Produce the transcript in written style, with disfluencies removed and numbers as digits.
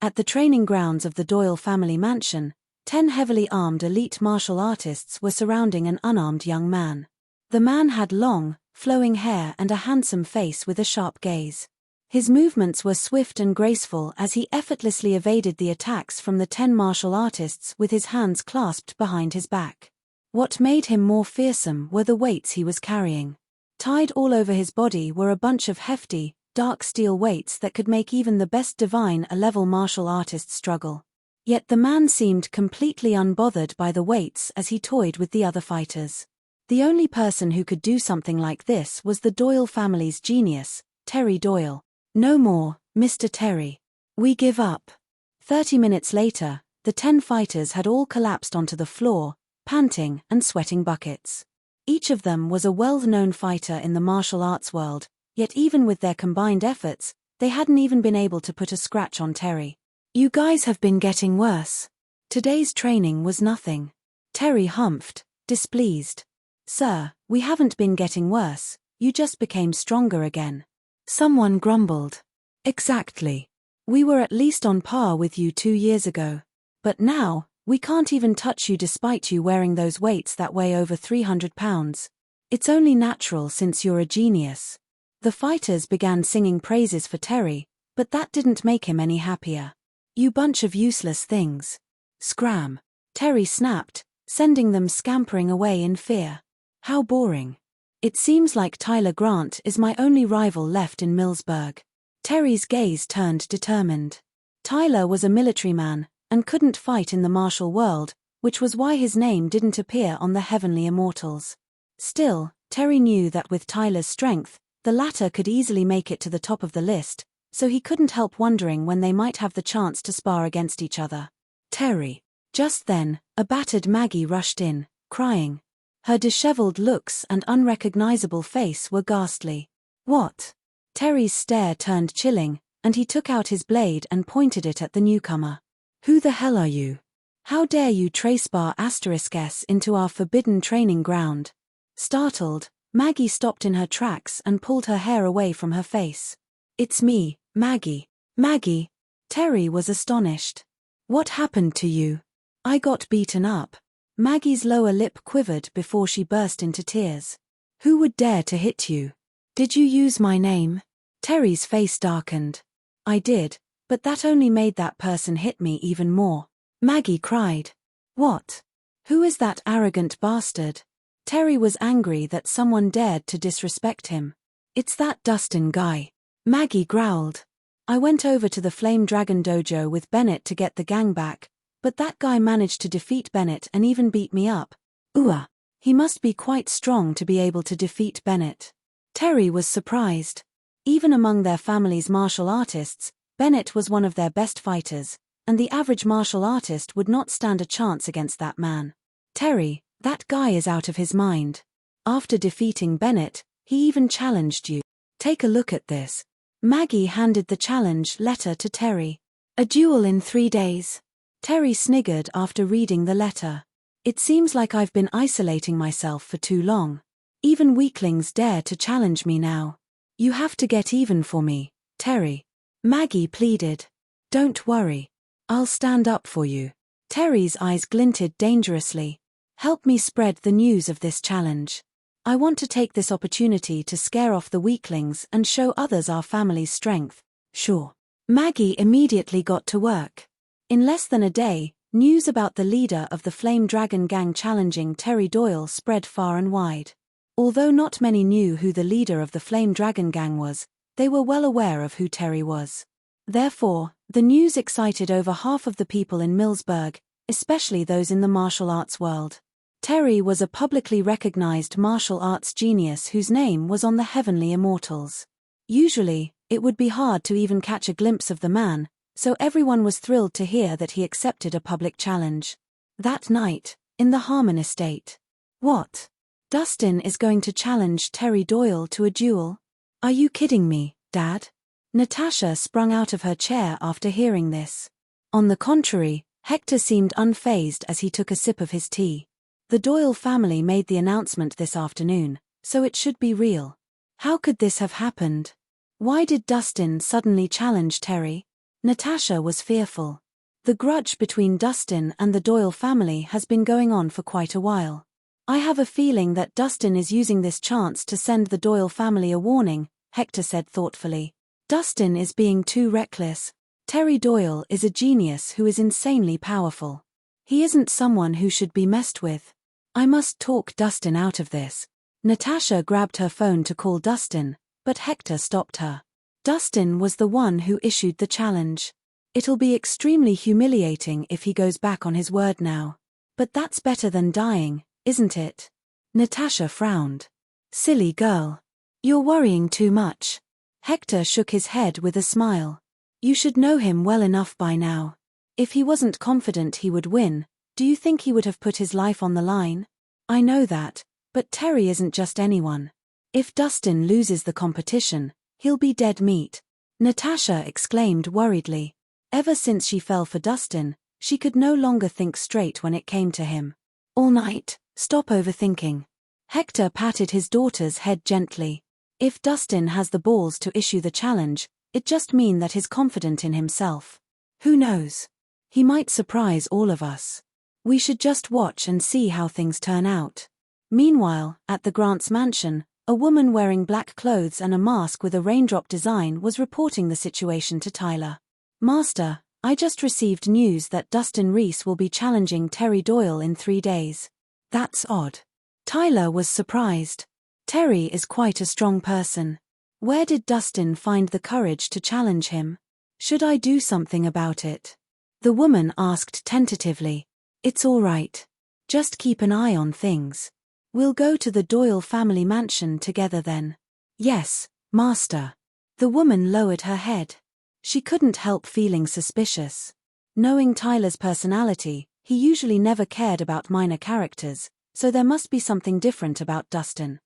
At the training grounds of the Doyle family mansion, 10 heavily armed elite martial artists were surrounding an unarmed young man. The man had long, flowing hair and a handsome face with a sharp gaze. His movements were swift and graceful as he effortlessly evaded the attacks from the 10 martial artists with his hands clasped behind his back. What made him more fearsome were the weights he was carrying. Tied all over his body were a bunch of hefty, dark steel weights that could make even the best divine A-level martial artist struggle. Yet the man seemed completely unbothered by the weights as he toyed with the other fighters. The only person who could do something like this was the Doyle family's genius, Terry Doyle. "No more, Mr. Terry. We give up." 30 minutes later, the 10 fighters had all collapsed onto the floor, panting and sweating buckets. Each of them was a well-known fighter in the martial arts world, yet even with their combined efforts, they hadn't even been able to put a scratch on Terry. "You guys have been getting worse. Today's training was nothing." Terry humphed, displeased. "Sir, we haven't been getting worse, you just became stronger again." Someone grumbled. "Exactly. We were at least on par with you 2 years ago. But now, we can't even touch you despite you wearing those weights that weigh over 300 pounds. It's only natural since you're a genius." The fighters began singing praises for Terry, but that didn't make him any happier. "You bunch of useless things. Scram!" Terry snapped, sending them scampering away in fear. "How boring. It seems like Tyler Grant is my only rival left in Millsburg." Terry's gaze turned determined. Tyler was a military man, and couldn't fight in the martial world, which was why his name didn't appear on the Heavenly Immortals. Still, Terry knew that with Tyler's strength, the latter could easily make it to the top of the list, so he couldn't help wondering when they might have the chance to spar against each other. "Terry." Just then, a battered Maggie rushed in, crying. Her disheveled looks and unrecognizable face were ghastly. "What?" Terry's stare turned chilling, and he took out his blade and pointed it at the newcomer. "Who the hell are you? How dare you tracebar *S into our forbidden training ground?" Startled, Maggie stopped in her tracks and pulled her hair away from her face. "It's me, Maggie." "Maggie?" Terry was astonished. "What happened to you?" "I got beaten up." Maggie's lower lip quivered before she burst into tears. "Who would dare to hit you? Did you use my name?" Terry's face darkened. "I did, but that only made that person hit me even more." Maggie cried. "What? Who is that arrogant bastard?" Terry was angry that someone dared to disrespect him. "It's that Dustin guy." Maggie growled. "I went over to the Flame Dragon dojo with Bennett to get the gang back, but that guy managed to defeat Bennett and even beat me up. Ooh, he must be quite strong to be able to defeat Bennett." Terry was surprised. Even among their family's martial artists, Bennett was one of their best fighters, and the average martial artist would not stand a chance against that man. "Terry, that guy is out of his mind. After defeating Bennett, he even challenged you. Take a look at this." Maggie handed the challenge letter to Terry. "A duel in 3 days." Terry sniggered after reading the letter. "It seems like I've been isolating myself for too long. Even weaklings dare to challenge me now. You have to get even for me, Terry." Maggie pleaded. "Don't worry. I'll stand up for you." Terry's eyes glinted dangerously. "Help me spread the news of this challenge. I want to take this opportunity to scare off the weaklings and show others our family's strength." "Sure." Maggie immediately got to work. In less than a day, news about the leader of the Flame Dragon gang challenging Terry Doyle spread far and wide. Although not many knew who the leader of the Flame Dragon gang was, they were well aware of who Terry was. Therefore, the news excited over half of the people in Millsburg, especially those in the martial arts world. Terry was a publicly recognized martial arts genius whose name was on the Heavenly Immortals. Usually, it would be hard to even catch a glimpse of the man, so everyone was thrilled to hear that he accepted a public challenge. That night, in the Harmon estate. "What? Dustin is going to challenge Terry Doyle to a duel? Are you kidding me, Dad?" Natasha sprung out of her chair after hearing this. On the contrary, Hector seemed unfazed as he took a sip of his tea. The Doyle family made the announcement this afternoon, so it should be real. How could this have happened? Why did Dustin suddenly challenge Terry? Natasha was fearful. The grudge between Dustin and the Doyle family has been going on for quite a while. I have a feeling that Dustin is using this chance to send the Doyle family a warning, Hector said thoughtfully. Dustin is being too reckless. Terry Doyle is a genius who is insanely powerful. He isn't someone who should be messed with. I must talk Dustin out of this. Natasha grabbed her phone to call Dustin, but Hector stopped her. Dustin was the one who issued the challenge. It'll be extremely humiliating if he goes back on his word now. But that's better than dying, isn't it? Natasha frowned. Silly girl. You're worrying too much. Hector shook his head with a smile. You should know him well enough by now. If he wasn't confident he would win, do you think he would have put his life on the line? I know that, but Terry isn't just anyone. If Dustin loses the competition, he'll be dead meat. Natasha exclaimed worriedly. Ever since she fell for Dustin, she could no longer think straight when it came to him. All night, stop overthinking. Hector patted his daughter's head gently. If Dustin has the balls to issue the challenge, it just means that he's confident in himself. Who knows? He might surprise all of us. We should just watch and see how things turn out. Meanwhile, at the Grants' mansion, a woman wearing black clothes and a mask with a raindrop design was reporting the situation to Tyler. Master, I just received news that Dustin Rhys will be challenging Terry Doyle in 3 days. That's odd. Tyler was surprised. Terry is quite a strong person. Where did Dustin find the courage to challenge him? Should I do something about it? The woman asked tentatively. It's all right. Just keep an eye on things. We'll go to the Doyle family mansion together then. Yes, Master. The woman lowered her head. She couldn't help feeling suspicious. Knowing Tyler's personality, he usually never cared about minor characters, so there must be something different about Dustin.